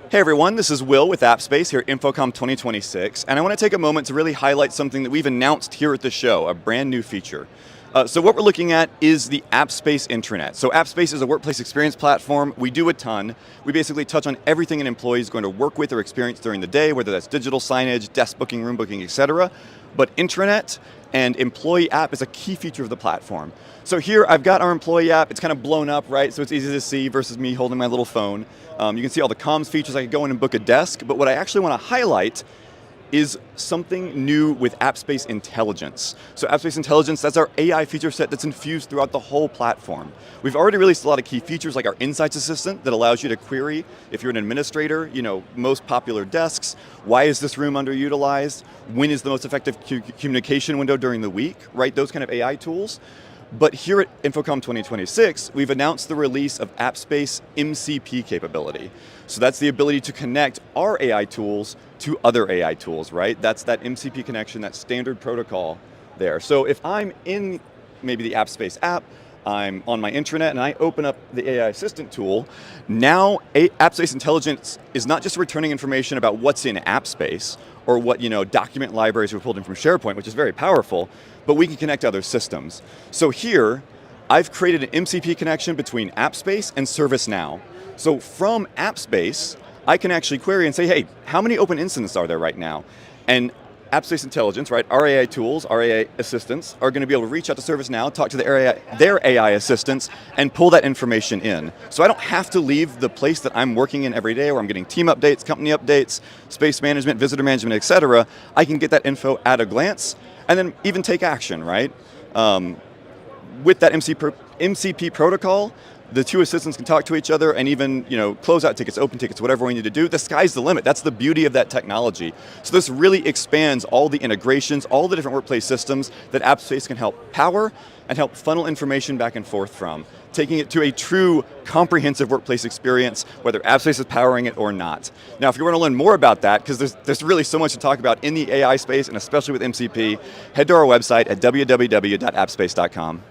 Hey everyone, this is Will with Appspace here at InfoComm 2026, and I want to take a moment to really highlight something that we've announced here at the show, a brand new feature. So what we're looking at is the Appspace intranet. So Appspace is a workplace experience platform. We do a ton. We basically touch on everything an employee is going to work with or experience during the day, whether that's digital signage, desk booking, room booking, etc. But intranet and employee app is a key feature of the platform. So here I've got our employee app. It's kind of blown up, right? So it's easy to see versus me holding my little phone. You can see all the comms features. I can go in and book a desk, but what I actually want to highlight is something new with Appspace Intelligence. So Appspace Intelligence, that's our AI feature set that's infused throughout the whole platform. We've already released a lot of key features like our Insights Assistant that allows you to query, if you're an administrator, most popular desks, why is this room underutilized, when is the most effective communication window during the week, right? Those kind of AI tools. But here at InfoComm 2026, we've announced the release of Appspace MCP capability. So that's the ability to connect our AI tools to other AI tools, right? That's that MCP connection, that standard protocol there. So if I'm in maybe the Appspace app, I'm on my intranet and I open up the AI Assistant tool, now Appspace Intelligence is not just returning information about what's in Appspace or what document libraries we pulled in from SharePoint, which is very powerful, but we can connect to other systems. So here, I've created an MCP connection between Appspace and ServiceNow. So from Appspace, I can actually query and say, hey, how many open incidents are there right now? And Appspace Intelligence, right, our AI tools, our AI assistants, are going to be able to reach out to ServiceNow, talk to their AI assistants, and pull that information in. So I don't have to leave the place that I'm working in every day where I'm getting team updates, company updates, space management, visitor management, et cetera. I can get that info at a glance, and then even take action, right? With that MCP protocol, the two assistants can talk to each other and even close out tickets, open tickets, whatever we need to do. The sky's the limit. That's the beauty of that technology. So this really expands all the integrations, all the different workplace systems that Appspace can help power and help funnel information back and forth from, taking it to a true comprehensive workplace experience, whether Appspace is powering it or not. Now, if you want to learn more about that, because there's really so much to talk about in the AI space, and especially with MCP, head to our website at www.appspace.com.